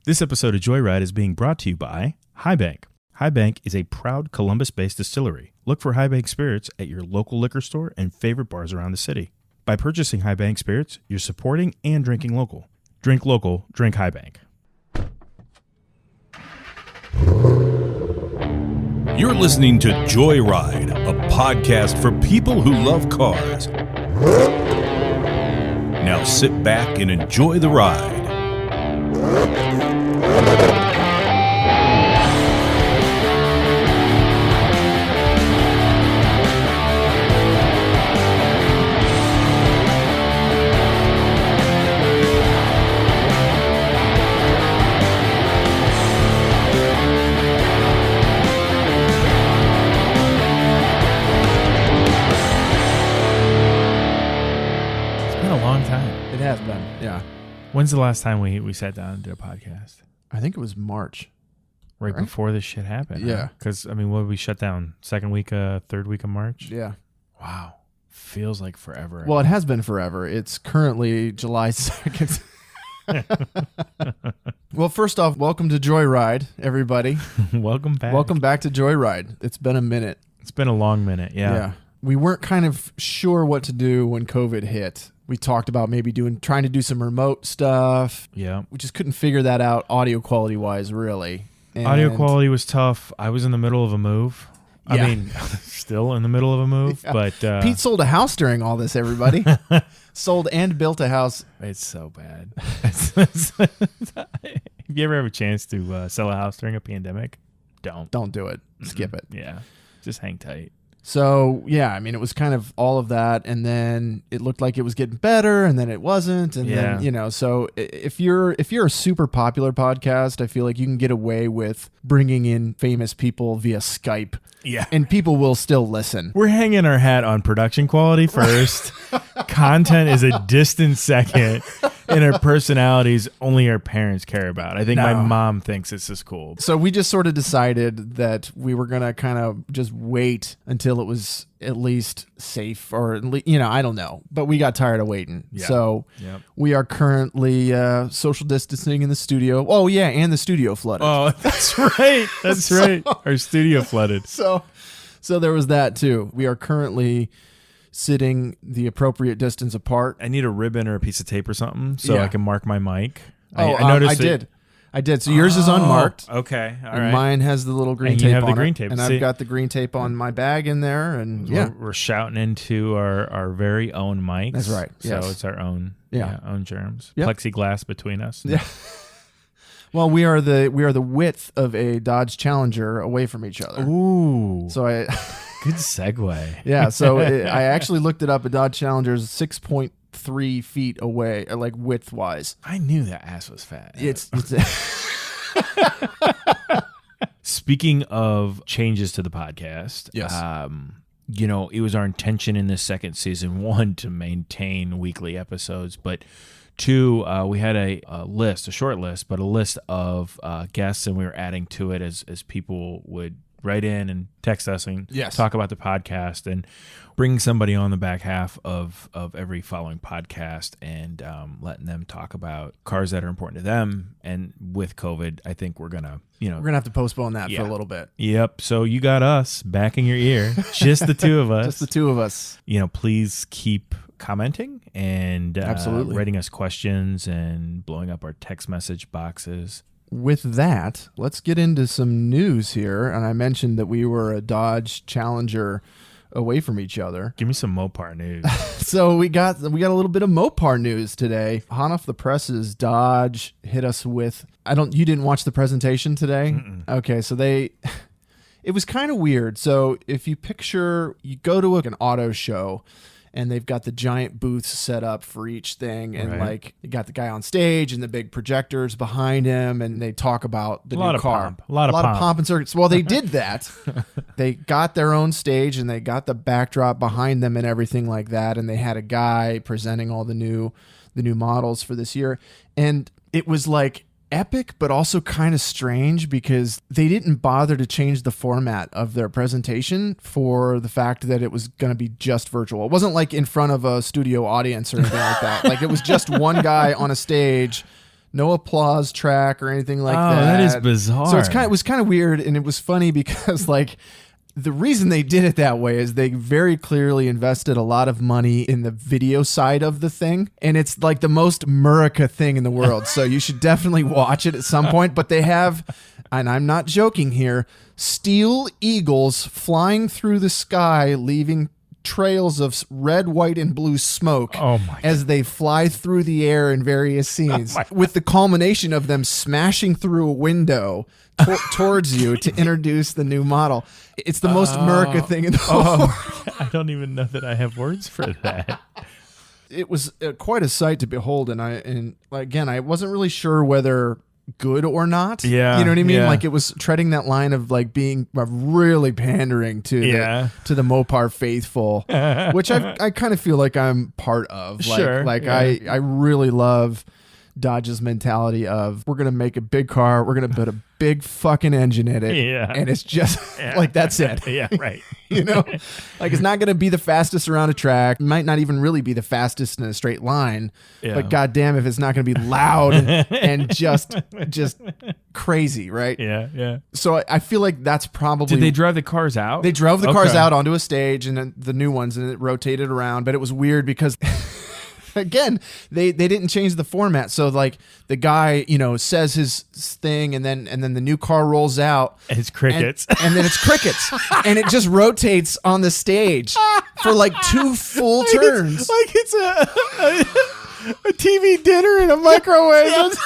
This episode of Joyride is being brought to you by High Bank. High Bank is a proud Columbus-based distillery. Look for High Bank spirits at your local liquor store and favorite bars around the city. By purchasing High Bank spirits, you're supporting and drinking local. Drink local, drink High Bank. You're listening to Joyride, a podcast for people who love cars. Now sit back and enjoy the ride. When's the last time we sat down and did a podcast? I think it was March. Right before this shit happened. Yeah. Because, I mean, what did we shut down? Third week of March? Yeah. Wow. Feels like forever. Well, it has been forever. It's currently July 2nd. Well, first off, welcome to Joyride, everybody. Welcome back. Welcome back to Joyride. It's been a minute. It's been a long minute, yeah. We weren't kind of sure what to do when COVID hit. We talked about maybe trying to do some remote stuff. Yeah. We just couldn't figure that out audio quality wise, really. And audio quality was tough. I was in the middle of a move. Yeah. I mean, still in the middle of a move, but Pete sold a house during all this, everybody. Sold and built a house. It's so bad. If you ever have a chance to sell a house during a pandemic, don't do it. Skip it. Yeah. Just hang tight. So, yeah, I mean, it was kind of all of that, and then it looked like it was getting better, and then it wasn't, and then, you know, so if you're a super popular podcast, I feel like you can get away with bringing in famous people via Skype. Yeah. And people will still listen. We're hanging our hat on production quality first. Content is a distant second. And our personalities only our parents care about. I think my mom thinks this is cool. So we just sort of decided that we were going to kind of just wait until it was at least safe, or, you know, I don't know. But we got tired of waiting. Yeah. So we are currently social distancing in the studio. Oh, yeah, and the studio flooded. Oh, that's right. That's right. Our studio flooded. So there was that, too. We are currently sitting the appropriate distance apart. I need a ribbon or a piece of tape or something so I can mark my mic. I noticed I did. So yours is unmarked. Okay. All and right. Mine has the little green tape you have on the green it. tape. And I've got the green tape on my bag in there. And we're shouting into our very own mics. That's right. So it's our own own germs. Yep. Plexiglass between us. Yeah. Well, we are the width of a Dodge Challenger away from each other. Ooh. So good segue. Yeah, so I actually looked it up. A Dodge Challenger is 6.3 feet away, like width-wise. I knew that ass was fat. It's Speaking of changes to the podcast, yes. You know, it was our intention in this second season, one, to maintain weekly episodes, but two, we had a short list, but a list of guests, and we were adding to it as people would write in and text us and talk about the podcast, and bring somebody on the back half of every following podcast and letting them talk about cars that are important to them. And with COVID, I think we're gonna have to postpone that for a little bit. Yep. So you got us back in your ear, just the two of us. Just the two of us. You know, please keep commenting and absolutely writing us questions and blowing up our text message boxes. With that, let's get into some news here. And I mentioned that we were a Dodge Challenger away from each other. Give me some Mopar news. So we got a little bit of Mopar news today. Hot off the presses, Dodge hit us with. You didn't watch the presentation today? Mm-mm. Okay, so it was kind of weird. So if you go to an auto show, and they've got the giant booths set up for each thing, and like you got the guy on stage and the big projectors behind him, and they talk about the new car. A lot of pomp and circus. Well, they did that. They got their own stage, and they got the backdrop behind them and everything like that, and they had a guy presenting all the new models for this year, and it was like epic, but also kind of strange because they didn't bother to change the format of their presentation for the fact that it was going to be just virtual. It wasn't like in front of a studio audience or anything like that. Like it was just one guy on a stage No applause track or anything like Oh, that. that is bizarre. So it was kind of weird, and it was funny because like the reason they did it that way is they very clearly invested a lot of money in the video side of the thing, and it's like the most America thing in the world. So you should definitely watch it at some point. But they have, and I'm not joking here, steel eagles flying through the sky, leaving trails of red, white, and blue smoke as they fly through the air in various scenes, with the culmination of them smashing through a window towards you to introduce the new model. It's the most America thing in the world. I don't even know that I have words for that. It was quite a sight to behold, and again, I wasn't really sure whether good or not. Yeah, you know what I mean? yeah. Like it was treading that line of like being really pandering to the Mopar faithful, which I kind of feel like I'm part of. I really love Dodge's mentality of, we're going to make a big car, we're going to put a big fucking engine in it, and it's just like, that's it. Yeah, right. You know, like it's not going to be the fastest around a track, might not even really be the fastest in a straight line, but goddamn if it's not going to be loud and just crazy, right? Yeah. So I feel like that's probably... Did they drive the cars out? They drove the cars out onto a stage, and then the new ones, and it rotated around, but it was weird because... Again, they didn't change the format. So like the guy, says his thing, and then the new car rolls out. And it's crickets. And then it's crickets. And it just rotates on the stage for like 2 full turns. Like it's a TV dinner in a microwave.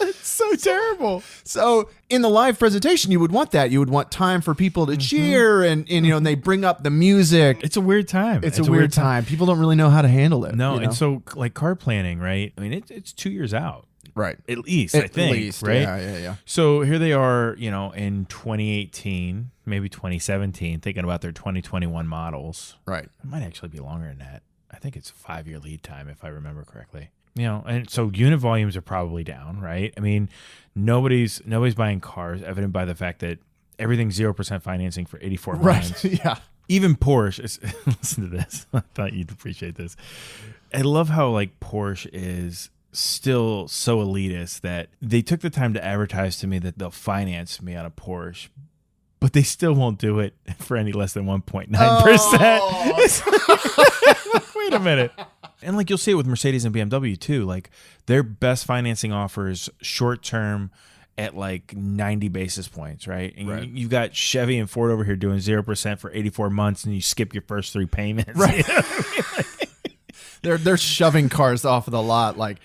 It's so terrible. So in the live presentation, you would want that. You would want time for people to cheer, and they bring up the music. It's a weird time. It's a weird time. People don't really know how to handle it. No, and so like car planning, right? I mean, it's 2 years out. Right. At least, I think. Right? Yeah. So here they are, in 2018, maybe 2017, thinking about their 2021 models. Right. It might actually be longer than that. I think it's a 5-year lead time, if I remember correctly. And so unit volumes are probably down, right? I mean, nobody's buying cars, evident by the fact that everything's 0% financing for 84 months. Right. Yeah. Even Porsche listen to this. I thought you'd appreciate this. I love how like Porsche is still so elitist that they took the time to advertise to me that they'll finance me on a Porsche, but they still won't do it for any less than 1.9%. Wait a minute. And like you'll see it with Mercedes and BMW too. Like their best financing offers short term at like 90 basis points, right? And you've got Chevy and Ford over here doing 0% for 84 months, and you skip your first 3 payments. Right. You know what I mean? They're shoving cars off of the lot. Like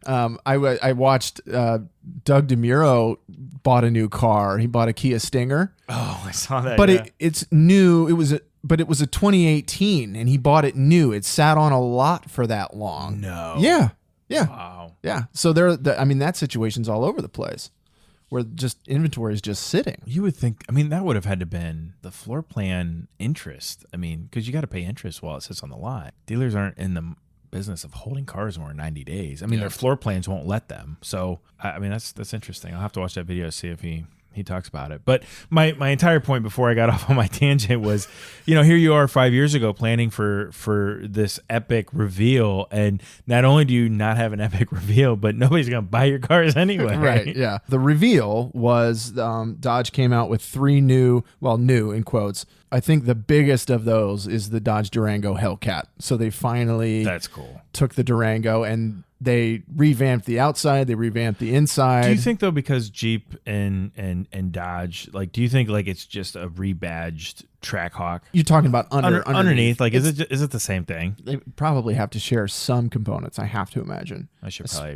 I watched Doug DeMuro bought a new car. He bought a Kia Stinger. Oh, I saw that. But it's new. It was a 2018, and he bought it new. It sat on a lot for that long. No. Yeah. Wow. Yeah. So that situation's all over the place, where just inventory is just sitting. You would think, that would have had to been the floor plan interest. Because you got to pay interest while it sits on the lot. Dealers aren't in the business of holding cars more than 90 days. Their floor plans won't let them. So, that's interesting. I'll have to watch that video to see if he talks about it. But my entire point before I got off on my tangent was, here you are 5 years ago planning for this epic reveal, and not only do you not have an epic reveal, but nobody's going to buy your cars anyway. Right, yeah. The reveal was Dodge came out with 3 new in quotes. I think the biggest of those is the Dodge Durango Hellcat. So they finally That's cool. took the Durango and they revamped the outside, they revamped the inside. Do you think though, because Jeep and Dodge, like, do you think like it's just a rebadged Trackhawk? You're talking about underneath. Like, is it the same thing? They probably have to share some components, I have to imagine. I should probably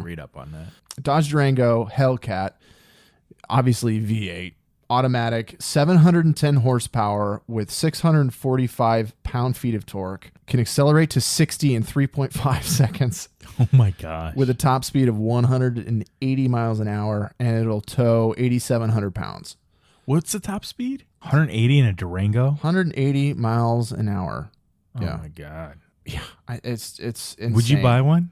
read up on that. Dodge Durango Hellcat, obviously V8. Automatic, 710 horsepower with 645 pound-feet of torque. Can accelerate to 60 in 3.5 seconds. Oh my gosh. With a top speed of 180 miles an hour, and it'll tow 8,700 pounds. What's the top speed? 180 in a Durango? 180 miles an hour. Oh my God. Yeah. It's insane. Would you buy one?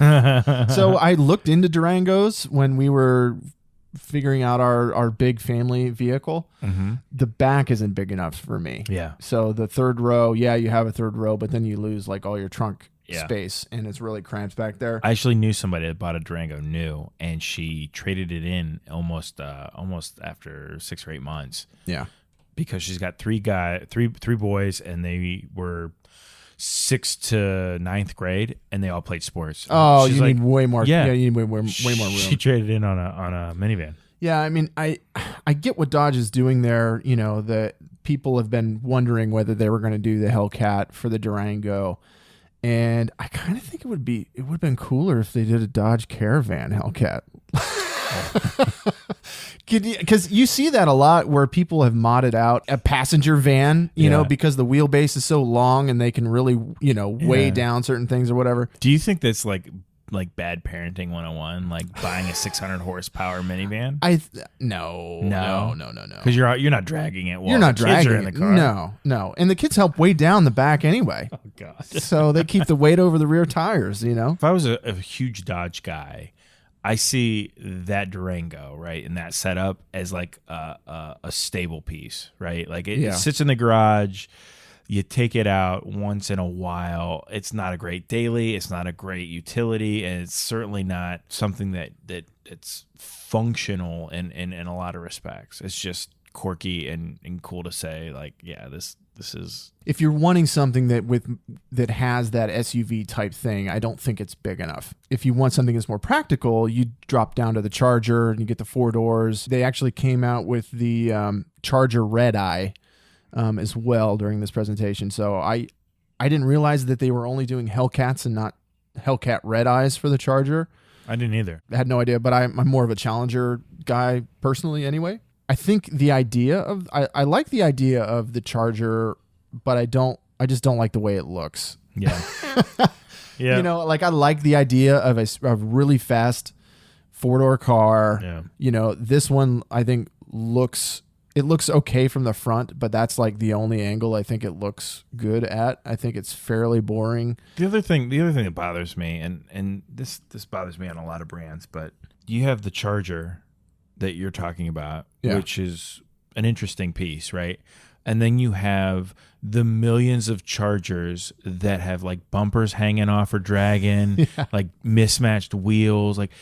So I looked into Durangos when we were figuring out our big family vehicle, the back isn't big enough for me. Yeah. So the third row, you have a third row, but then you lose like all your trunk space, and it's really cramped back there. I actually knew somebody that bought a Durango new, and she traded it in almost after 6 or 8 months. Yeah. Because she's got three boys, and they were 6th to 9th grade, and they all played sports. Oh, she's you need way more. Yeah, you need way more room. She traded in on a minivan. Yeah, I mean, I get what Dodge is doing there. You know, the people have been wondering whether they were going to do the Hellcat for the Durango, and I kind of think it would have been cooler if they did a Dodge Caravan Hellcat. Because you see that a lot where people have modded out a passenger van, you know, because the wheelbase is so long and they can really, weigh down certain things or whatever. Do you think that's like bad parenting 101, like buying a 600 horsepower minivan? No. Because you're not dragging it. You're not dragging kids are in the car. No. And the kids help weigh down the back anyway. Oh God. So they keep the weight over the rear tires. If I was a huge Dodge guy, I see that Durango, right, and that setup as like a stable piece, right? Like it sits in the garage. You take it out once in a while. It's not a great daily. It's not a great utility, and it's certainly not something that it's functional in a lot of respects. It's just quirky and cool to say, like, yeah, this is. If you're wanting something that has that SUV type thing, I don't think it's big enough. If you want something that's more practical, you drop down to the Charger and you get the 4 doors. They actually came out with the Charger Red Eye as well during this presentation. So I didn't realize that they were only doing Hellcats and not Hellcat Red Eyes for the Charger. I didn't either. I had no idea, but I'm more of a Challenger guy personally anyway. I think the idea of I like the idea of the Charger, but I just don't like the way it looks. Yeah. Yeah. I like the idea of a really fast 4-door car. Yeah. This one I think looks okay from the front, but that's like the only angle I think it looks good at. I think it's fairly boring. The other thing that bothers me, and this bothers me on a lot of brands, but you have the Charger that you're talking about, which is an interesting piece, right? And then you have the millions of Chargers that have like bumpers hanging off or dragging, like mismatched wheels. Like,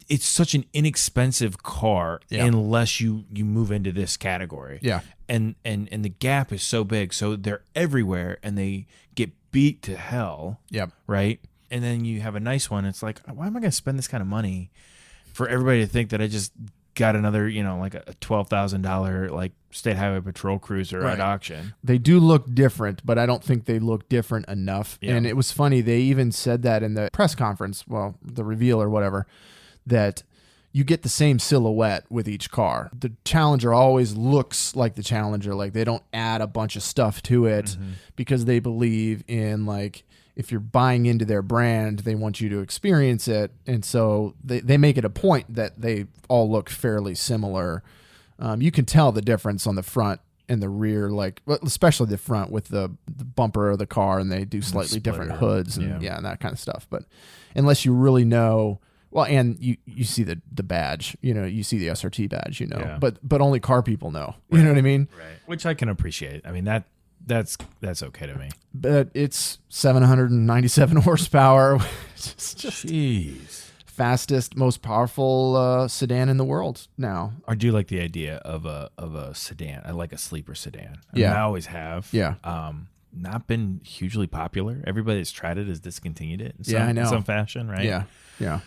it's such an inexpensive car unless you move into this category. Yeah. And the gap is so big. So they're everywhere and they get beat to hell. Yep. Right? And then you have a nice one. It's like, why am I going to spend this kind of money for everybody to think that I just got another, like a $12,000 like State Highway Patrol cruiser at auction? They do look different, but I don't think they look different enough. Yeah. And it was funny. They even said that in the press conference, well, the reveal or whatever, that you get the same silhouette with each car. The Challenger always looks like the Challenger. Like, they don't add a bunch of stuff to it because they believe in, like, if you're buying into their brand, they want you to experience it. And so they make it a point that they all look fairly similar. You can tell the difference on the front and the rear, like especially the front with the bumper of the car, and they do slightly different hoods and and that kind of stuff. But unless you really know, well, and you see the badge, you see the SRT badge, but only car people know. You know what I mean? Right. Which I can appreciate. I mean, that's okay to me. But it's 797 horsepower. Just Jeez. Fastest, most powerful sedan in the world now. I do like the idea of a sedan. I like a sleeper sedan. I mean, I always have. Yeah. Not been hugely popular. Everybody that's tried it has discontinued it I know. In some fashion, right? Yeah. Yeah.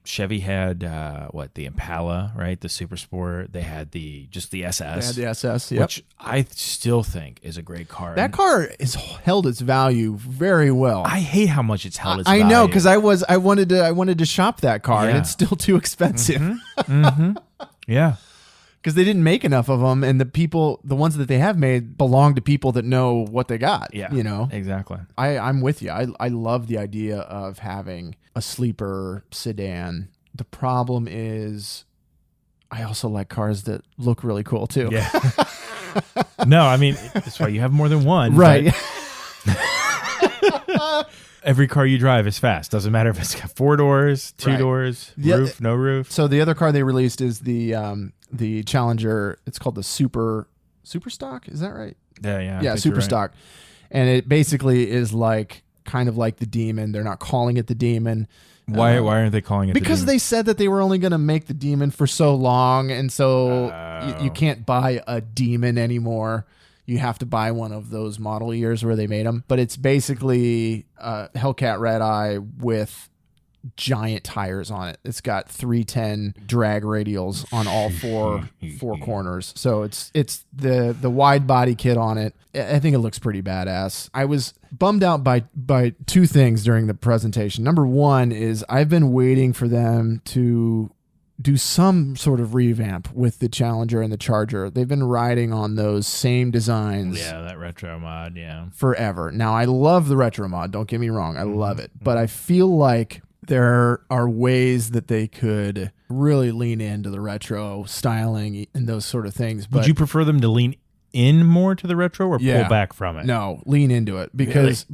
Chevy had the Impala, right? The Super Sport. They had the SS. They had the SS, yep. Which I still think is a great car. That car has held its value very well. I hate how much it's held its value. I know, because I wanted to shop that car, and it's still too expensive. Yeah. Because they didn't make enough of them, and the ones that they have made belong to people that know what they got. Yeah, exactly. I'm with you. I love the idea of having a sleeper sedan. The problem is, I also like cars that look really cool too. Yeah. No, I mean, that's why you have more than one. Right. Every car you drive is fast. Doesn't matter if it's got 4 doors, 2 doors, roof, no roof. So the other car they released is the Challenger. It's called the Super Stock. Is that right? Yeah, Super Stock. And it basically is like kind of like the Demon. They're not calling it the Demon. Why aren't they calling it because the Demon? they said that they were only going to make the Demon for so long, and so you can't buy a Demon anymore. You have to buy one of those model years where they made them. But it's basically Hellcat Red Eye with giant tires on it. It's got 310 drag radials on all four corners. So it's the wide body kit on it. I think it looks pretty badass. I was bummed out by 2 things during the presentation. Number one is I've been waiting for them to do some sort of revamp with the Challenger and the Charger. They've been riding on those same designs. Yeah, that retro mod, forever. Now, I love the retro mod. Don't get me wrong. I love it. But I feel like there are ways that they could really lean into the retro styling and those sort of things. But would you prefer them to lean in more to the retro or pull back from it? No, lean into it because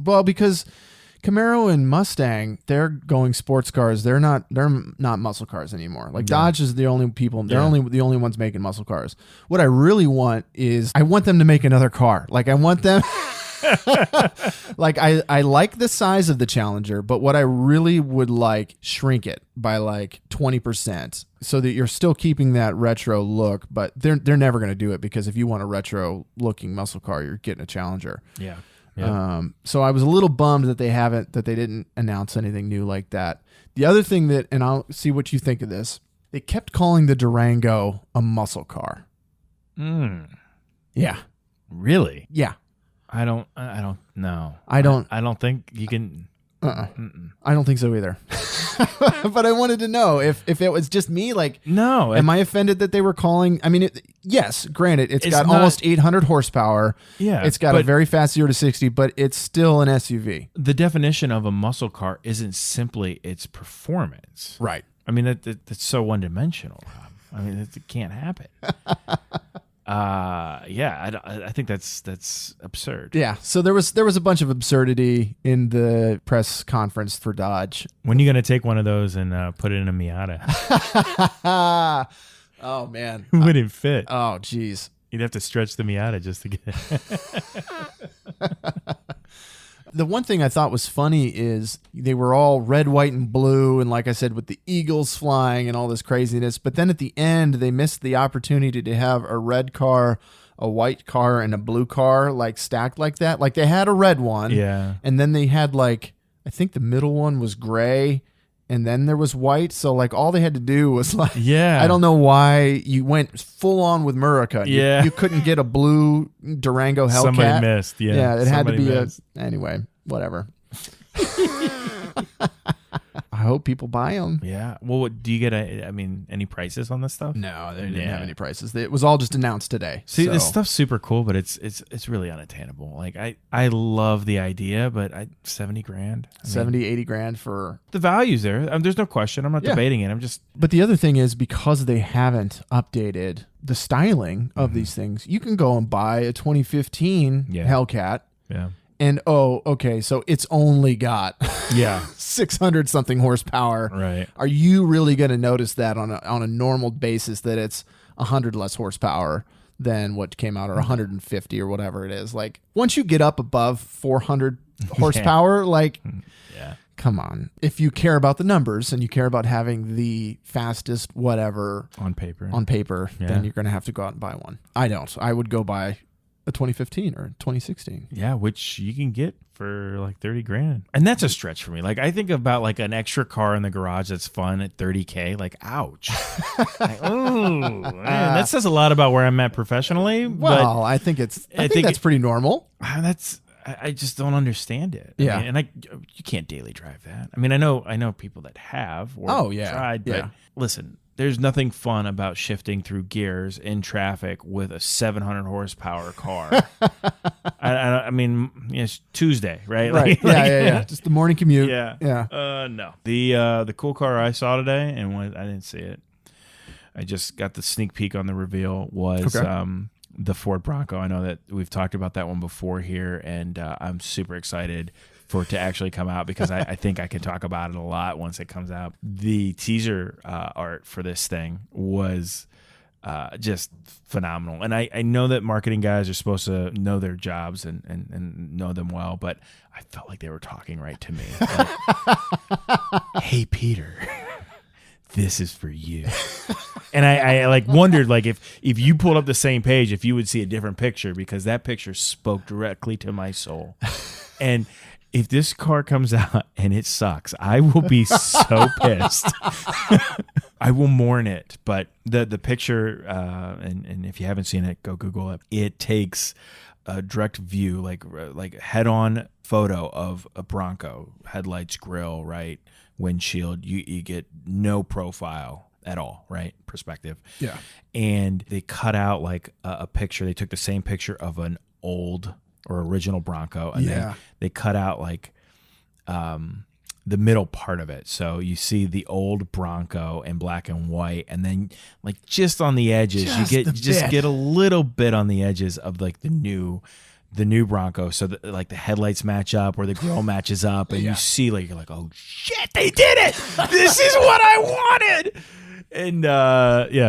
Camaro and Mustang, they're going sports cars. They're not muscle cars anymore. Like Dodge is the only people. They're only the only ones making muscle cars. What I really want is I want them to make another car. Like I want them. Like I like the size of the Challenger, but what I really would like, shrink it by like 20% so that you're still keeping that retro look, but they're never going to do it because if you want a retro looking muscle car, you're getting a Challenger. Yeah. So I was a little bummed that they didn't announce anything new like that. The other thing and I'll see what you think of this, they kept calling the Durango a muscle car. Yeah. Really? Yeah. I don't know. I don't think you can. I don't think so either. But I wanted to know if it was just me. Like, no, am I offended that they were calling? I mean, yes, granted, it's got almost 800 horsepower. Yeah, it's got a very fast 0 to 60, but it's still an SUV. The definition of a muscle car isn't simply its performance, right? I mean, that's so one dimensional. I mean, it can't happen. I think that's absurd. Yeah. So there was a bunch of absurdity in the press conference for Dodge. When are you going to take one of those and put it in a Miata? Oh man, it wouldn't fit. Oh geez, you'd have to stretch the Miata just to get it. The one thing I thought was funny is they were all red, white, and blue, and like I said, with the eagles flying and all this craziness. But then at the end, they missed the opportunity to have a red car, a white car, and a blue car like stacked like that. Like they had a red one, and then they had like I think the middle one was gray, and then there was white. So like all they had to do was like, I don't know why you went full on with Murica. You couldn't get a blue Durango Hellcat. Somebody missed. Yeah, it had to be anyway, whatever. I hope people buy them. Yeah. Well, do you get any prices on this stuff? No, they didn't have any prices. It was all just announced today. See, this stuff's super cool, but it's really unattainable. Like I love the idea, but $70,000, 80 grand for the value's there. There's no question. I'm not debating it. I'm just. But the other thing is because they haven't updated the styling of these things, you can go and buy a 2015 Hellcat. Yeah. And so it's only got 600 something horsepower. Right. Are you really going to notice that on a normal basis that it's 100 less horsepower than what came out, or 150 or whatever it is? Like once you get up above 400 horsepower, come on. If you care about the numbers and you care about having the fastest whatever on paper, then you're going to have to go out and buy one. I don't. I would go buy a 2015 or 2016. Yeah, which you can get for like $30,000. And that's a stretch for me. Like I think about like an extra car in the garage that's fun at $30,000. Like, ouch. That says a lot about where I'm at professionally. Well, I think that's pretty normal. I just don't understand it. Yeah. You can't daily drive that. I mean, I know people that have or tried, but listen, there's nothing fun about shifting through gears in traffic with a 700 horsepower car. I mean, it's Tuesday, right? Right. Yeah. Just the morning commute. Yeah. No. The cool car I saw today, and I didn't see it. I just got the sneak peek on the reveal, was the Ford Bronco. I know that we've talked about that one before here, and I'm super excited for it to actually come out because I think I can talk about it a lot once it comes out. The teaser art for this thing was just phenomenal. And I know that marketing guys are supposed to know their jobs and know them well, but I felt like they were talking right to me. Like, hey, Peter, this is for you. And I like wondered like if you pulled up the same page, if you would see a different picture, because that picture spoke directly to my soul. And if this car comes out and it sucks, I will be so pissed. I will mourn it. But the picture, and if you haven't seen it, go Google it. It takes a direct view, like head-on photo of a Bronco, headlights, grill, right, windshield. You get no profile at all, right, perspective. Yeah. And they cut out like a picture. They took the same picture of an old or original Bronco, and then they cut out like the middle part of it. So you see the old Bronco in black and white, and then like just on the edges, you get a little bit on the edges of like the new Bronco, so that like the headlights match up or the grill matches up, and you see like you're like, oh shit, they did it! This is what I wanted. And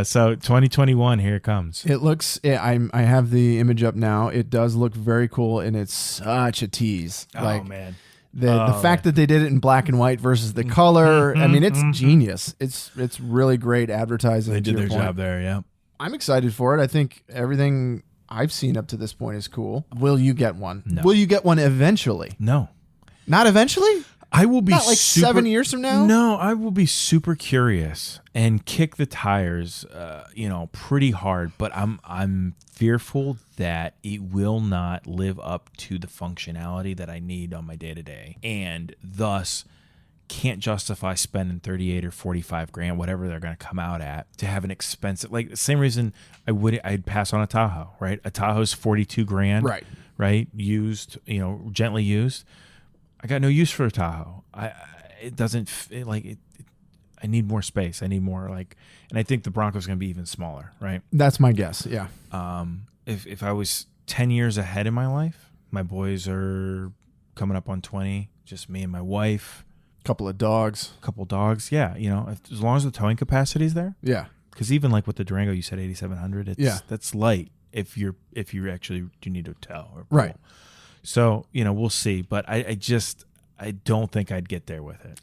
so 2021, here it comes. It looks. I have the image up now. It does look very cool, and it's such a tease. Oh man. The fact that they did it in black and white versus the color, I mean, it's genius. It's really great advertising. They did their job there, yeah. I'm excited for it. I think everything I've seen up to this point is cool. Will you get one? No. Will you get one eventually? No. Not eventually? I will be not like 7 years from now? No, I will be super curious and kick the tires, pretty hard. But I'm fearful that it will not live up to the functionality that I need on my day to day, and thus can't justify spending 38 or 45 grand, whatever they're going to come out at, to have an expensive, like the same reason I'd pass on a Tahoe, right? A Tahoe's 42 grand, right? Used, gently used. I got no use for a Tahoe. I need more space. I need more and I think the Bronco's going to be even smaller, right? That's my guess. Yeah. If I was 10 years ahead in my life, my boys are coming up on 20, just me and my wife. Couple of dogs. Yeah. As long as the towing capacity is there. Yeah. Because even like with the Durango, you said 8,700. That's light if you actually do need to tow or pull. Right. So, we'll see. But I don't think I'd get there with it.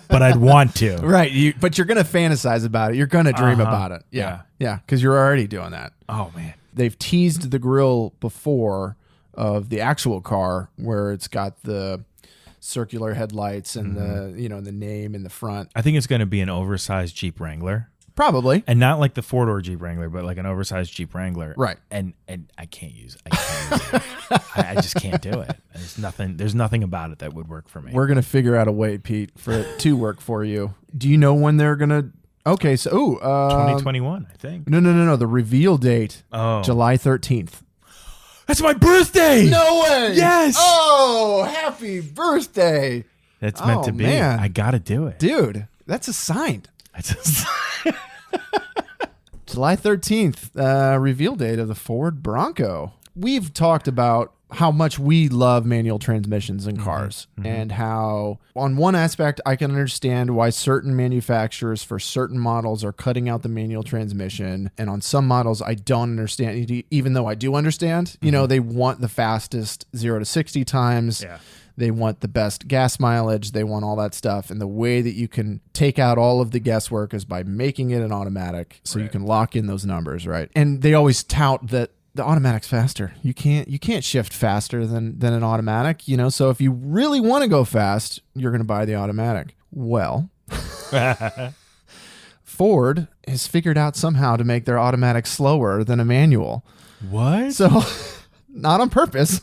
But I'd want to. Right. But you're going to fantasize about it. You're going to dream about it. Yeah. Yeah. Because you're already doing that. Oh, man. They've teased the grill before of the actual car where it's got the circular headlights and the name in the front. I think it's going to be an oversized Jeep Wrangler. Probably. And not like the four-door Jeep Wrangler, but like an oversized Jeep Wrangler. Right. And I can't use it. I just can't do it. There's nothing about it that would work for me. We're going to figure out a way, Pete, for it to work for you. Do you know when they're going to... Okay, so... 2021, I think. No. The reveal date, July 13th. That's my birthday! No way! Yes! Oh, happy birthday! That's meant to be. Man. I got to do it. Dude, that's a sign. July 13th, reveal date of the Ford Bronco. We've talked about how much we love manual transmissions in cars, and how on one aspect I can understand why certain manufacturers for certain models are cutting out the manual transmission, and on some models I don't understand, even though I do understand. They want the fastest 0 to 60 times. Yeah. They want the best gas mileage. They want all that stuff. And the way that you can take out all of the guesswork is by making it an automatic, so you can lock in those numbers, right? And they always tout that the automatic's faster. You can't shift faster than an automatic, So if you really want to go fast, you're going to buy the automatic. Well, Ford has figured out somehow to make their automatic slower than a manual. What? So, not on purpose.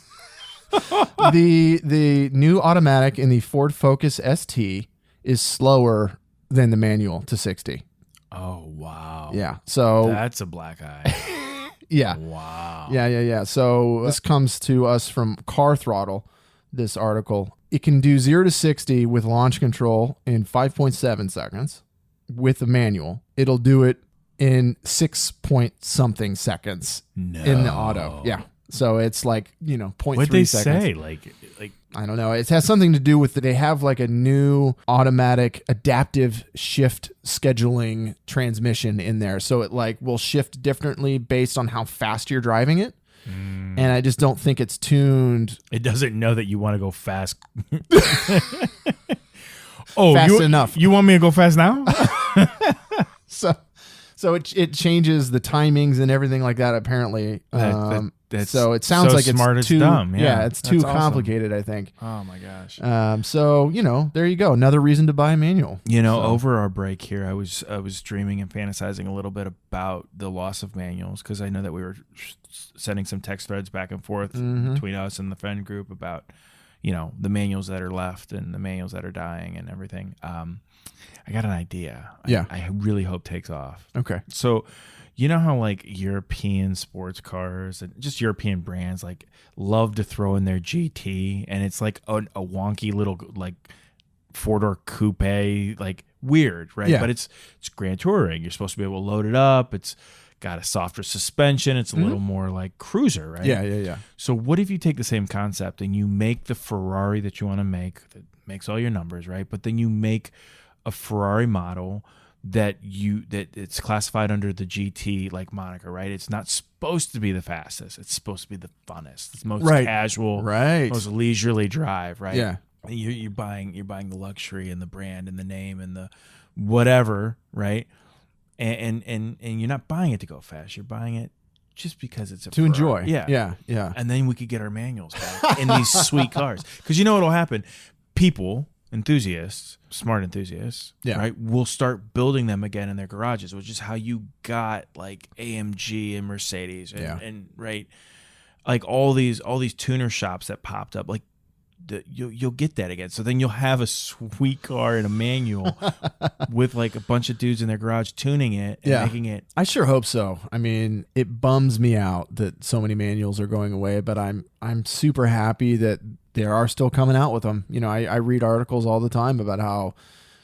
The new automatic in the Ford Focus ST is slower than the manual to 60. Oh, wow. Yeah. So that's a black eye. Yeah. Wow. Yeah. So this comes to us from Car Throttle, this article. It can do 0 to 60 with launch control in 5.7 seconds. With the manual, it'll do it in 6-point-something seconds in the auto. Yeah. So it's like, 0.3 seconds. What'd they say? Like Like, I don't know. It has something to do with that they have like a new automatic adaptive shift scheduling transmission in there. So it like will shift differently based on how fast you're driving it. And I just don't think it's tuned. it doesn't know that you want to go fast. Fast enough. You want me to go fast now? So it changes the timings and everything like that. Apparently, that's so it sounds so like smart it's it's too dumb. Yeah, it's too That's awesome. complicated. I think. Oh my gosh. So there you go. Another reason to buy a manual. Over our break here, I was dreaming and fantasizing a little bit about the loss of manuals, because I know that we were sending some text threads back and forth between us and the friend group about the manuals that are left and the manuals that are dying and everything. I got an idea. Yeah. I really hope takes off. Okay. So, you know how like European sports cars and just European brands like love to throw in their GT, and it's like a wonky little like 4-door coupe, like weird, right? Yeah. But it's Grand Touring. You're supposed to be able to load it up. It's got a softer suspension. It's a little more like cruiser, right? Yeah. So what if you take the same concept and you make the Ferrari that you want to make, that makes all your numbers, right? But then you make a Ferrari model that it's classified under the GT like moniker, right? It's not supposed to be the fastest. It's supposed to be the funnest. It's most casual, most leisurely drive, right? Yeah. You're buying the luxury and the brand and the name and the whatever, right? And you're not buying it to go fast. You're buying it just because it's a to Ferrari. enjoy. Yeah. And then we could get our manuals back in these sweet cars. Because you know what'll happen? People, enthusiasts, smart enthusiasts, right, will start building them again in their garages, which is how you got like AMG and Mercedes and right, like all these tuner shops that popped up. Like you'll get that again. So then you'll have a sweet car and a manual with like a bunch of dudes in their garage tuning it and making it. I sure hope so. I mean, it bums me out that so many manuals are going away, but I'm super happy that they are still coming out with them. I read articles all the time about how,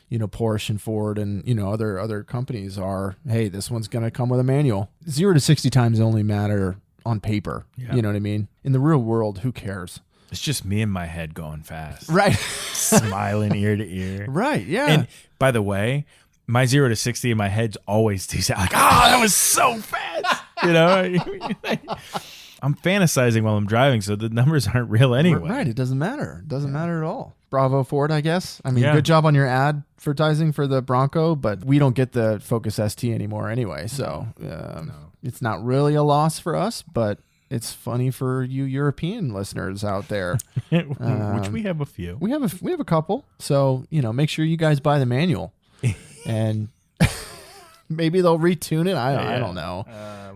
Porsche and Ford and, other companies are, hey, this one's going to come with a manual. 0 to 60 times only matter on paper. Yeah. You know what I mean? In the real world, who cares? It's just me in my head going fast. Right. Smiling ear to ear. Right, yeah. And by the way, my 0 to 60 in my head's always decent. Like, that was so fast. I'm fantasizing while I'm driving, so the numbers aren't real anyway. Right, it doesn't matter. It doesn't matter at all. Bravo Ford, I guess. I mean, good job on your advertising for the Bronco, but we don't get the Focus ST anymore anyway, so it's not really a loss for us, but it's funny for you European listeners out there, which we have a few. We have a couple. So make sure you guys buy the manual, and maybe they'll retune it. I don't know.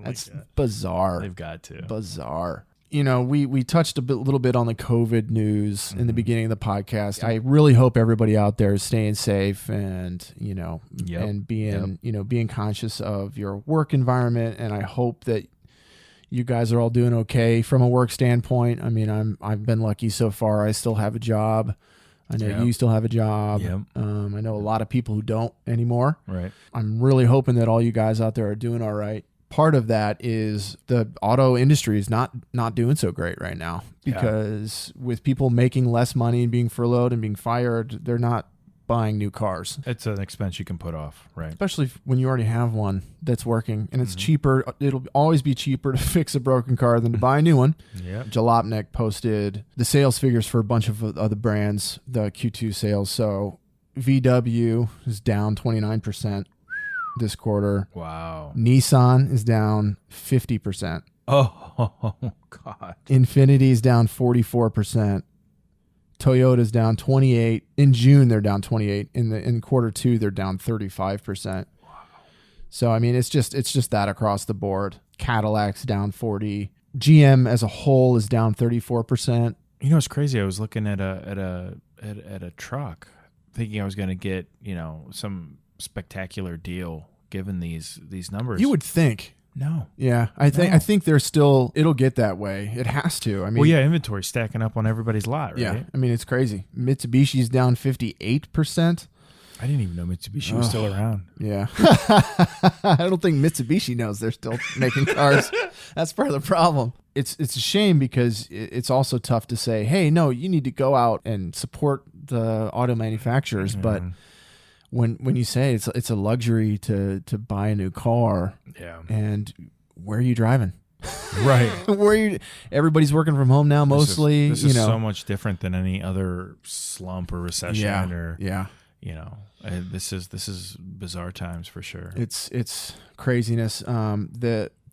That's bizarre. They've got to. Bizarre. We touched little bit on the COVID news in the beginning of the podcast. I really hope everybody out there is staying safe and and being conscious of your work environment. And I hope that you guys are all doing okay from a work standpoint. I mean, I've been lucky so far. I still have a job. I know you still have a job. Yep. I know a lot of people who don't anymore. Right. I'm really hoping that all you guys out there are doing all right. Part of that is the auto industry is not doing so great right now because with people making less money and being furloughed and being fired, they're not buying new cars. It's an expense you can put off, right? Especially when you already have one that's working and it's cheaper. It'll always be cheaper to fix a broken car than to buy a new one. Yeah. Jalopnik posted the sales figures for a bunch of other brands, the Q2 sales. So VW is down 29% this quarter. Wow. Nissan is down 50%. Oh, God. Infiniti is down 44%. Toyota's down 28%. In June, they're down 28%. In quarter two, they're down 35%. Wow. So I mean, it's just that across the board. Cadillac's down 40%. GM as a whole is down 34%. You know, it's crazy. I was looking at a truck, thinking I was going to get some spectacular deal given these numbers. You would think. No. Yeah, I think there's still, it'll get that way. It has to. I mean, well, yeah, inventory stacking up on everybody's lot, right? Yeah, I mean, it's crazy. Mitsubishi's down 58%. I didn't even know Mitsubishi was still around. Yeah. I don't think Mitsubishi knows they're still making cars. That's part of the problem. It's a shame because it's also tough to say, hey, no, you need to go out and support the auto manufacturers. Yeah. But when you say it's a luxury to buy a new car, Yeah. and where are you driving? Right. Everybody's working from home now, mostly. This is so much different than any other slump or recession this is bizarre times for sure. It's craziness.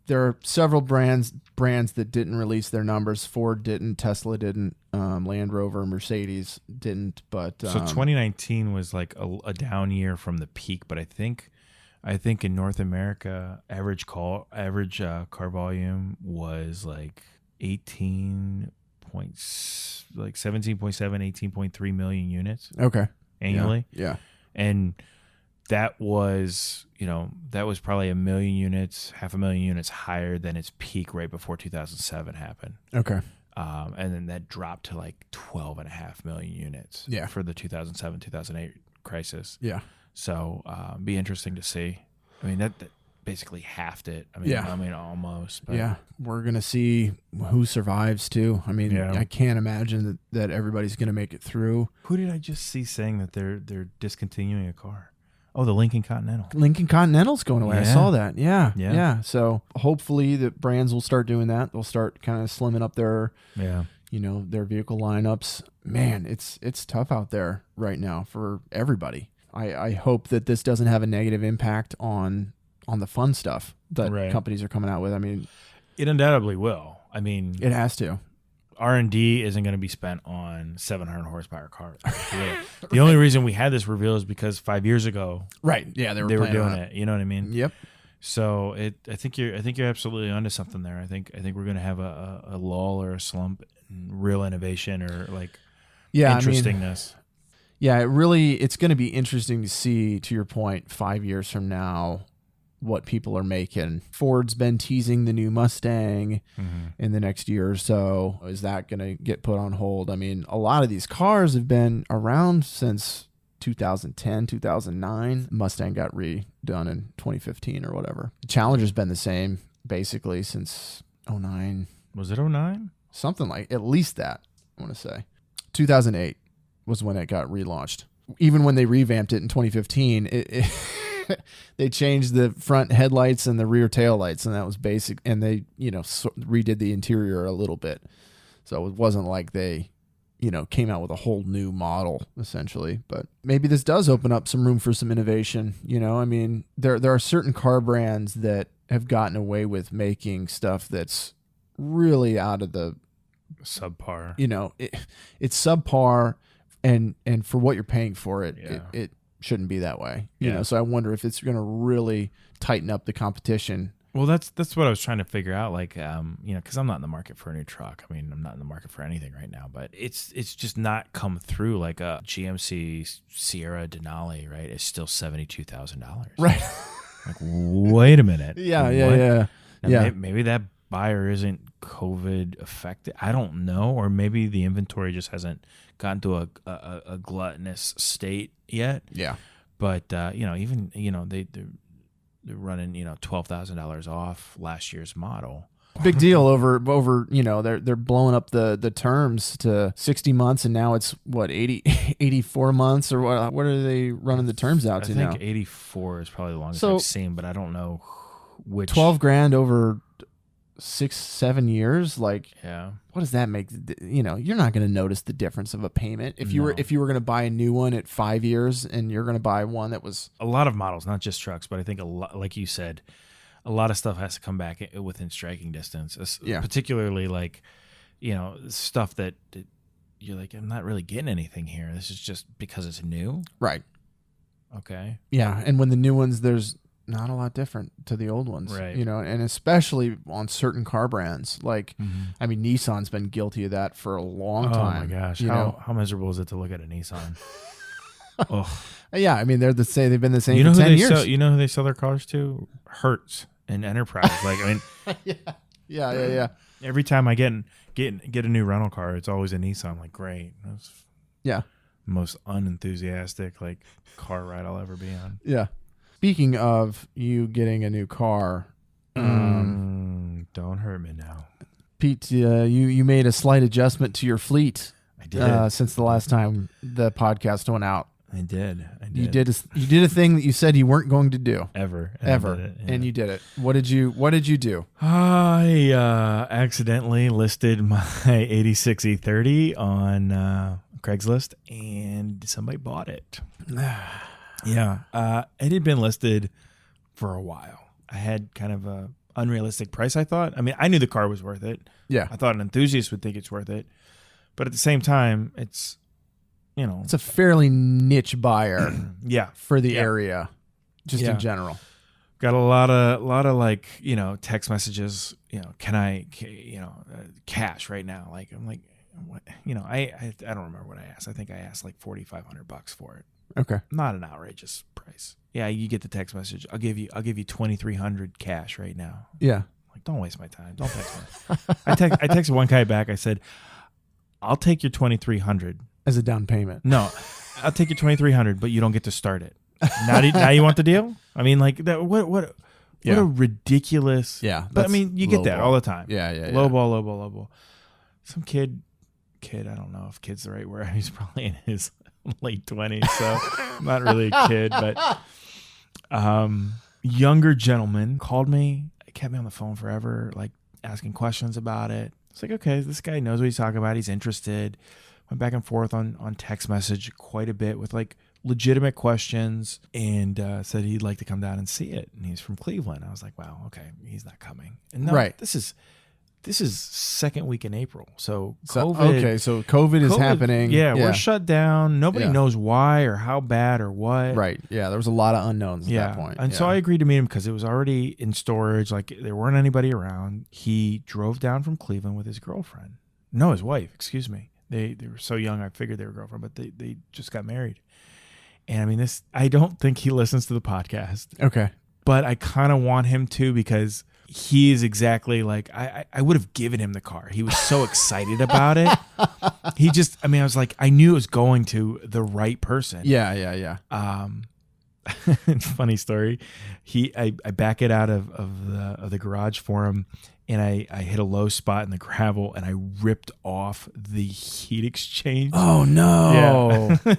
There are several brands that didn't release their numbers. Ford didn't, Tesla didn't, Land Rover, Mercedes didn't. But so 2019 was like a down year from the peak, but I think in North America, average car volume was like 17.7, 18.3 million units. Okay. Annually. Yeah. And that was probably 1 million units, 500,000 units higher than its peak right before 2007 happened. Okay. And then that dropped to like 12.5 million units for the 2007, 2008 crisis. Yeah. So be interesting to see. I mean, that basically halved it. I mean, almost. But. Yeah. We're going to see who survives too. I mean, I can't imagine that everybody's going to make it through. Who did I just see saying that they're discontinuing a car? Oh, the Lincoln Continental. Lincoln Continental's going away. Yeah. I saw that. Yeah. So hopefully the brands will start doing that. They'll start kind of slimming up their their vehicle lineups. Man, it's tough out there right now for everybody. I hope that this doesn't have a negative impact on the fun stuff that companies are coming out with. I mean, it undoubtedly will. I mean, it has to. R&D isn't going to be spent on 700 horsepower cars. The only reason we had this reveal is because 5 years ago, yeah, they were doing it. You know what I mean? Yep. So I think you're absolutely onto something there. I think we're going to have a lull or a slump in real innovation or like interestingness. It's going to be interesting to see, to your point, 5 years from now, what people are making. Ford's been teasing the new Mustang in the next year or so. Is that going to get put on hold? I mean, a lot of these cars have been around since 2010, 2009. Mustang got redone in 2015 or whatever. The Challenger's been the same basically since 2009. Was it 2009? Something like at least that, I want to say. 2008 was when it got relaunched. Even when they revamped it in 2015, they changed the front headlights and the rear tail lights, and that was basic. And they, redid the interior a little bit. So it wasn't like they, came out with a whole new model essentially. But maybe this does open up some room for some innovation. I mean, there are certain car brands that have gotten away with making stuff that's really out of the subpar. It's subpar, and for what you're paying for it, it shouldn't be that way. You know, so I wonder if it's going to really tighten up the competition. Well, that's what I was trying to figure out. Like, because I'm not in the market for a new truck. I mean, I'm not in the market for anything right now. But it's just not come through like a GMC Sierra Denali. Right? It's still $72,000. Right. Like, wait a minute. Yeah. Maybe that buyer isn't COVID affected. I don't know, or maybe the inventory just hasn't gotten to a gluttonous state yet. Yeah. But even they're running $12,000 off last year's model. Big deal over they're blowing up the terms to 60 months, and now it's what 84 months, or what are they running the terms out to now? I think 84 is probably the longest I've seen, but I don't know which. $12,000 over 6-7 years. Like, what does that make? You're not going to notice the difference of a payment if you were going to buy a new one at 5 years, and you're going to buy one that was a lot of models, not just trucks, but I think a lot, like you said, a lot of stuff has to come back within striking distance. Particularly like, stuff that you're like, I'm not really getting anything here. This is just because it's new. Right. Okay. Yeah. And when the new ones, there's not a lot different to the old ones, right? And especially on certain car brands, like I mean, Nissan's been guilty of that for a long time. Oh my gosh, how miserable is it to look at a Nissan? Yeah, I mean, they've been the same. You know for who 10 years. You know who they sell their cars to? Hertz and Enterprise. Like, I mean, yeah. Every time I get a new rental car, it's always a Nissan. Like, great. Yeah. most unenthusiastic like car ride I'll ever be on. Yeah. Speaking of you getting a new car, Don't hurt me now. Pete, you made a slight adjustment to your fleet. I did. Since the last time the podcast went out. I did. You did a thing that you said you weren't going to do ever, and you did it. What did you do? I accidentally listed my 86 E30 on Craigslist, and somebody bought it. Yeah, it had been listed for a while. I had kind of a unrealistic price, I thought. I mean, I knew the car was worth it. Yeah, I thought an enthusiast would think it's worth it, but at the same time, it's a fairly niche buyer. Yeah, for the area, just in general. Got a lot of like, text messages, can I, cash right now? Like, I'm like, what, I don't remember what I asked. I think I asked like $4,500 for it. Okay. Not an outrageous price. Yeah. You get the text message. I'll give you $2,300 cash right now. Yeah. Like, don't waste my time. Don't text me. I texted one guy back. I said, I'll take your $2,300 as a down payment. No, I'll take your $2,300, but you don't get to start it. Now you want the deal? I mean, like that. What a ridiculous. Yeah, but I mean, you get that all the time. Yeah. Low ball. Some kid. I don't know if kid's the right word. He's probably in his late 20s, so not really a kid, but younger gentleman called me. Kept me on the phone forever, like asking questions about it. It's like, okay, this guy knows what he's talking about. He's interested. Went back and forth on text message quite a bit with like legitimate questions, and said he'd like to come down and see it. And he's from Cleveland. I was like, wow, okay, he's not coming. And no, right. This is second week in April. So COVID. Okay, so COVID is happening. Yeah, we're shut down. Nobody knows why or how bad or what. Right. Yeah, there was a lot of unknowns at that point. And so I agreed to meet him because it was already in storage. Like there weren't anybody around. He drove down from Cleveland with his girlfriend. No, his wife. Excuse me. They were so young, I figured they were girlfriend, but they just got married. And I mean, I don't think he listens to the podcast. Okay. But I kind of want him to, because he is exactly like, I would have given him the car. He was so excited about it. I was like, I knew it was going to the right person. Yeah. Funny story. I back it out of the garage for him, and I hit a low spot in the gravel, and I ripped off the heat exchange. Oh no! Yeah.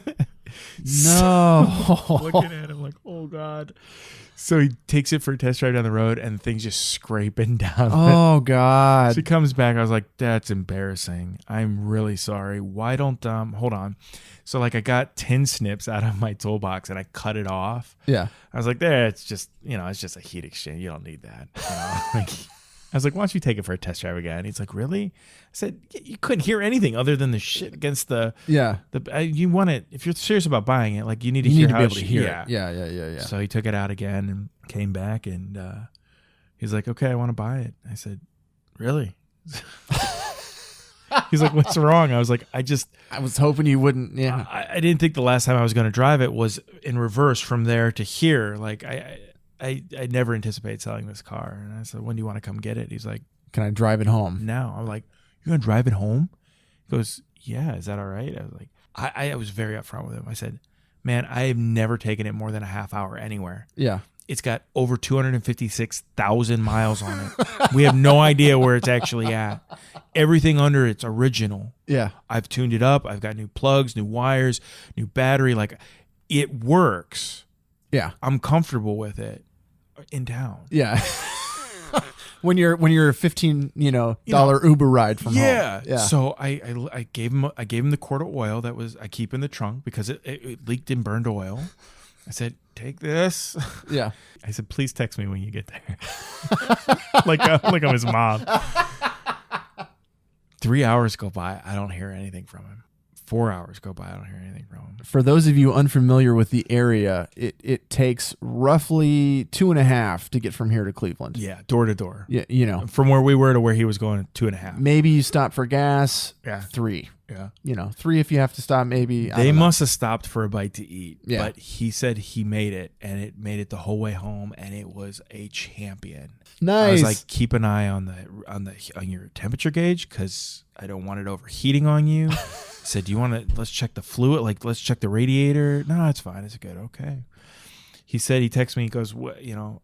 No. So, looking at him like, oh God. So he takes it for a test drive down the road, and the thing's just scraping down. Oh God. So he comes back. I was like, that's embarrassing. I'm really sorry. Why don't hold on. So like I got 10 snips out of my toolbox and I cut it off. Yeah. I was like, there, it's just a heat exchange. You don't need that. Like, I was like, why don't you take it for a test drive again? He's like, really? I said, you couldn't hear anything other than the shit against the. Yeah. You want it, if you're serious about buying it, like you need to be able to hear it. Yeah. So he took it out again and came back, and he's like, okay, I want to buy it. I said, really? He's like, what's wrong? I was like, I was hoping you wouldn't. Yeah. I didn't think the last time I was going to drive it was in reverse from there to here. Like I never anticipated selling this car. And I said, when do you want to come get it? He's like, can I drive it home? now. I'm like, you're going to drive it home? He goes, yeah, is that all right? I was like, I was very upfront with him. I said, man, I have never taken it more than a half hour anywhere. Yeah. It's got over 256,000 miles on it. We have no idea where it's actually at. Everything under it's original. Yeah. I've tuned it up. I've got new plugs, new wires, new battery. Like, it works. Yeah. I'm comfortable with it in town. Yeah. when you're a $15 Uber ride from home. Yeah. So I gave him the quart of oil that was I keep in the trunk because it leaked and burned oil. I said, take this. Yeah. I said, please text me when you get there. like I'm his mom. 3 hours go by. I don't hear anything from him. 4 hours go by. I don't hear anything from him. For those of you unfamiliar with the area, it takes roughly 2.5 to get from here to Cleveland. Yeah. Door to door. Yeah. From where we were to where he was going, 2.5. Maybe you stop for gas. Yeah. 3. Yeah. 3 if you have to stop. Maybe They must have stopped for a bite to eat. Yeah. But he said he made it, and it made it the whole way home, and it was a champion. Nice. I was like, keep an eye on your temperature gauge because I don't want it overheating on you. I said, do you want to? Let's check the fluid. Like, let's check the radiator. No, it's fine. It's good. Okay. He said he texted me. He goes,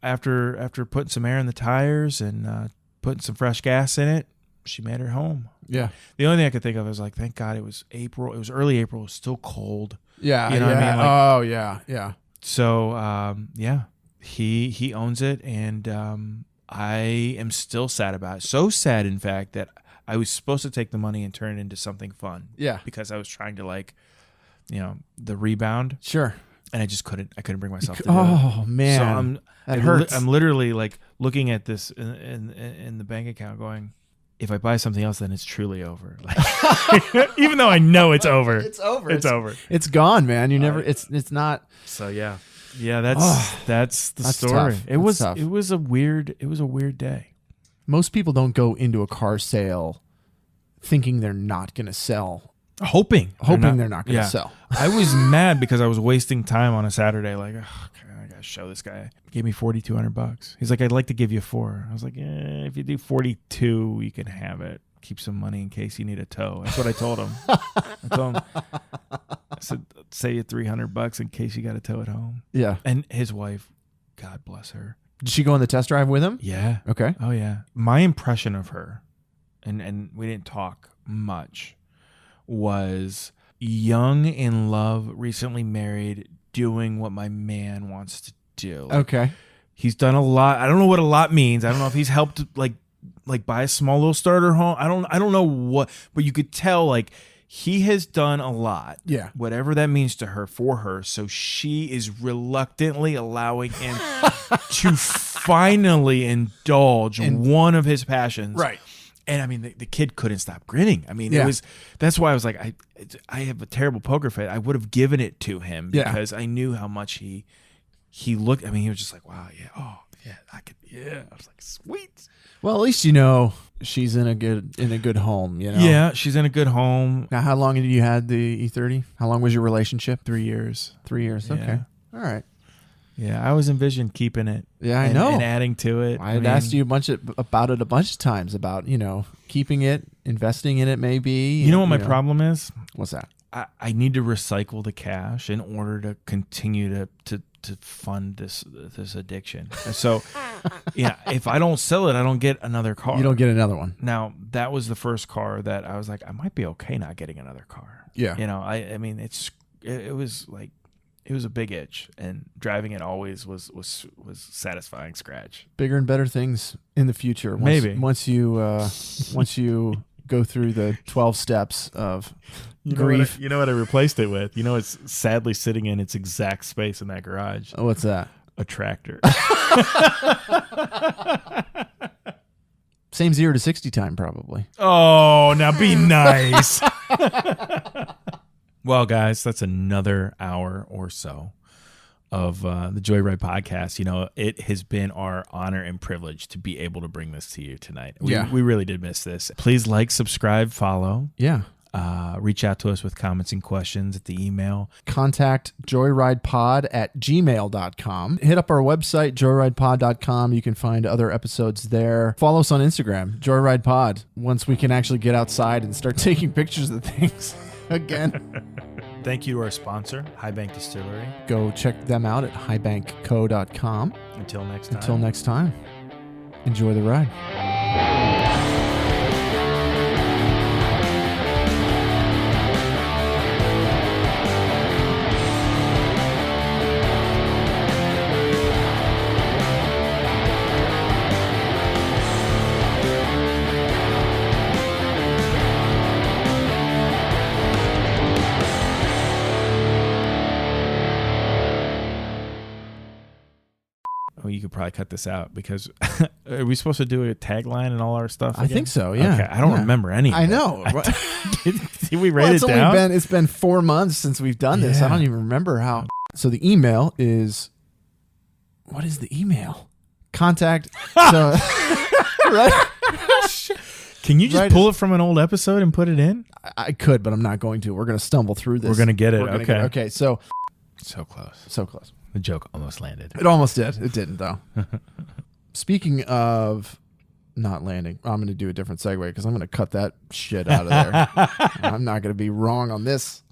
after putting some air in the tires and putting some fresh gas in it, she made her home. Yeah. The only thing I could think of was like, thank God it was April. It was early April. It was still cold. Yeah. You know what I mean? Like, oh yeah. Yeah. So yeah, he owns it, and I am still sad about it. So sad, in fact, that I was supposed to take the money and turn it into something fun. Yeah. Because I was trying to the rebound. Sure. And I just couldn't. I couldn't bring myself to do it. Oh man. So that hurts. I'm literally like looking at this in the bank account, going, if I buy something else, then it's truly over. Like, even though I know it's over. It's over. It's over. It's gone, man. You never. It's not. So yeah. That's the story. Tough. It was tough. it was a weird day. Most people don't go into a car sale thinking they're not going to sell. Hoping They're not going to yeah. sell. I was mad because I was wasting time on a Saturday. Like, oh, I gotta show this guy. He gave me $4,200. He's like, I'd like to give you $4,000. I was like, if you do 42, you can have it. Keep some money in case you need a tow. That's what I told him. I said, save you $300 in case you got a tow at home. Yeah. And his wife, God bless her. Did she go on the test drive with him? Yeah. Okay. Oh yeah. My impression of her, and we didn't talk much, was young, in love, recently married, doing what my man wants to do. Okay. He's done a lot. I don't know what a lot means. I don't know if he's helped like buy a small little starter home. I don't know what, but you could tell like he has done a lot. Yeah. Whatever that means to her, for her. So she is reluctantly allowing him to finally indulge one of his passions. Right. And I mean, the kid couldn't stop grinning. I mean, that's why I was like, I have a terrible poker face. I would have given it to him because I knew how much he looked. I mean, he was just like, wow, yeah, oh yeah, I could, yeah. I was like, sweet. Well, at least she's in a good home. Yeah, she's in a good home. Now, how long had you had the E30? How long was your relationship? 3 years. 3 years. Yeah. Okay. All right. Yeah, I always envisioned keeping it. Yeah, I know. And adding to it. I had asked you about it a bunch of times about, keeping it, investing in it maybe. You know what my problem is? What's that? I need to recycle the cash in order to continue to fund this addiction. And so, yeah, if I don't sell it, I don't get another car. You don't get another one. Now, that was the first car that I was like, I might be okay not getting another car. Yeah. I mean, it was like, it was a big itch, and driving it always was satisfying scratch. Bigger and better things in the future. Once you go through the 12 steps of grief. You know what I replaced it with? It's sadly sitting in its exact space in that garage. Oh, what's that? A tractor. Same 0 to 60 time, probably. Oh, now be nice. Well, guys, that's another hour or so of the Joyride podcast. It has been our honor and privilege to be able to bring this to you tonight. We really did miss this. Please like, subscribe, follow. Yeah. Reach out to us with comments and questions at the email. Contact joyridepod@gmail.com. Hit up our website, joyridepod.com. You can find other episodes there. Follow us on Instagram, joyridepod, once we can actually get outside and start taking pictures of things again. Thank you to our sponsor, High Bank Distillery. Go check them out at highbankco.com. Until next time, enjoy the ride. You could probably cut this out because are we supposed to do a tagline and all our stuff again? I think so, yeah. Okay, I don't remember any of I it. know. Did we write it down? It's been 4 months since we've done this. I don't even remember how. So the email is, what is the email? Contact. So, right? Can you just pull it from an old episode and put it in? I could, but I'm not going to. We're going to stumble through this. We're going to get it. Okay. Okay. So close. So close. The joke almost landed. It almost did. It didn't, though. Speaking of not landing, I'm going to do a different segue because I'm going to cut that shit out of there. I'm not going to be wrong on this.